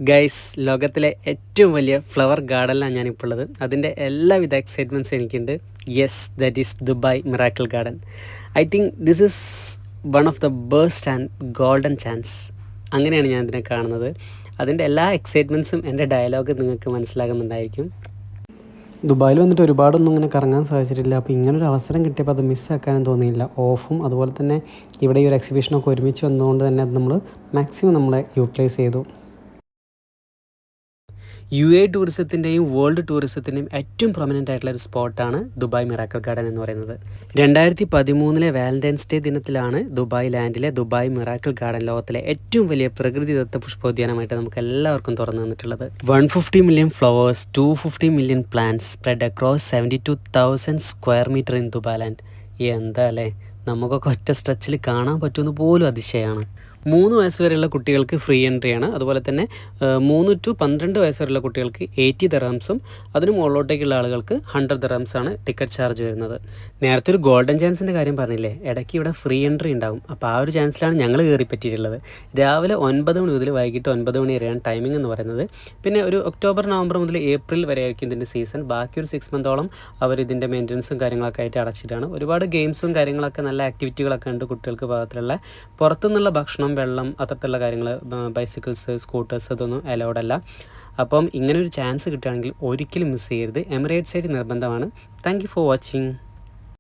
Guys, ലോകത്തിലെ ഏറ്റവും വലിയ ഫ്ലവർ ഗാർഡനിലാണ് ഞാനിപ്പോൾ ഉള്ളത്. അതിൻ്റെ എല്ലാവിധ എക്സൈറ്റ്മെൻറ്റ്സും എനിക്കുണ്ട്. Yes, that is Dubai miracle garden. I think this is one of the best and golden chance. അങ്ങനെയാണ് ഞാൻ ഇതിനെ കാണുന്നത്. അതിൻ്റെ എല്ലാ എക്സൈറ്റ്മെൻറ്റ്സും എൻ്റെ ഡയലോഗ് നിങ്ങൾക്ക് മനസ്സിലാകുന്നുണ്ടായിരിക്കും. ദുബായിൽ വന്നിട്ട് ഒരുപാടൊന്നും ഇങ്ങനെ കറങ്ങാൻ സാധിച്ചിട്ടില്ല. അപ്പോൾ ഇങ്ങനൊരു അവസരം കിട്ടിയപ്പോൾ അത് മിസ്സാക്കാനും തോന്നിയില്ല. ഓഫും അതുപോലെ തന്നെ ഇവിടെ ഈ ഒരു എക്സിബിഷനൊക്കെ ഒരുമിച്ച് വന്നതുകൊണ്ട് തന്നെ അത് നമ്മൾ മാക്സിമം നമ്മളെ യൂട്ടിലൈസ് ചെയ്തു. UAE ടൂറിസത്തിൻ്റെയും വേൾഡ് ടൂറിസത്തിൻ്റെയും ഏറ്റവും പ്രൊമിനൻ്റ് ആയിട്ടുള്ള ഒരു സ്പോട്ടാണ് ദുബായ് മിറാക്കിൾ ഗാർഡൻ എന്ന് പറയുന്നത്. 2013 വാലന്റൈൻസ് ഡേ ദിനത്തിലാണ് ദുബായ് ലാൻഡിലെ ദുബായ് മിറാക്കിൾ ഗാർഡൻ ലോകത്തിലെ ഏറ്റവും വലിയ പ്രകൃതിദത്ത പുഷ്പോദ്യാനമായിട്ട് നമുക്ക് എല്ലാവർക്കും തുറന്നു തന്നിട്ടുള്ളത്. 150 million flowers, 250 million plants spread across 72,000 square metre in Dubai land. എന്താ അല്ലേ, നമുക്കൊക്കെ ഒറ്റ സ്ട്രെച്ചിൽ കാണാൻ പറ്റുമെന്ന് പോലും അതിശയമാണ്. 3 വയസ്സ് വരെയുള്ള കുട്ടികൾക്ക് ഫ്രീ എൻട്രിയാണ്. അതുപോലെ തന്നെ 3 to 12 വയസ്സ് വരെയുള്ള കുട്ടികൾക്ക് 80 ദിർഹംസും അതിന് മുകളിലോട്ടേക്കുള്ള ആളുകൾക്ക് 100 ദിർഹംസാണ് ടിക്കറ്റ് ചാർജ് വരുന്നത്. നേരത്തെ ഒരു ഗോൾഡൻ ചാൻസിൻ്റെ കാര്യം പറഞ്ഞില്ലേ, ഇടയ്ക്ക് ഇവിടെ ഫ്രീ എൻട്രി ഉണ്ടാവും. അപ്പോൾ ആ ഒരു ചാൻസിലാണ് ഞങ്ങൾ കയറി പറ്റിയിട്ടുള്ളത്. രാവിലെ 9 മണി മുതൽ വൈകിട്ട് 9 മണി വരെയാണ് ടൈമിംഗ് എന്ന് പറയുന്നത്. പിന്നെ ഒരു ഒക്ടോബർ നവംബർ മുതൽ ഏപ്രിൽ വരെ ആയിരിക്കും ഇതിൻ്റെ സീസൺ. ബാക്കി ഒരു 6 മന്തോളം അവർ ഇതിൻ്റെ മെയിൻ്റനൻസും കാര്യങ്ങളൊക്കെ ആയിട്ട് അടച്ചിട്ടാണ്. ഒരുപാട് ഗെയിംസും കാര്യങ്ങളൊക്കെ നല്ല ആക്ടിവിറ്റികളൊക്കെ ഉണ്ട് കുട്ടികൾക്ക് ഭാഗത്തുള്ള. പുറത്തുനിന്നുള്ള ഭക്ഷണം, വെള്ളം, അത്തരത്തിലുള്ള കാര്യങ്ങൾ, ബൈസിക്കിൾസ്, സ്കൂട്ടേഴ്സ് അതൊന്നും അലൗഡ് അല്ല. അപ്പം ഇങ്ങനൊരു ചാൻസ് കിട്ടുകയാണെങ്കിൽ ഒരിക്കലും മിസ് ചെയ്യരുത്. എമിറേറ്റ്സ് ആയിട്ട് നിർബന്ധമാണ്. Thank you for watching.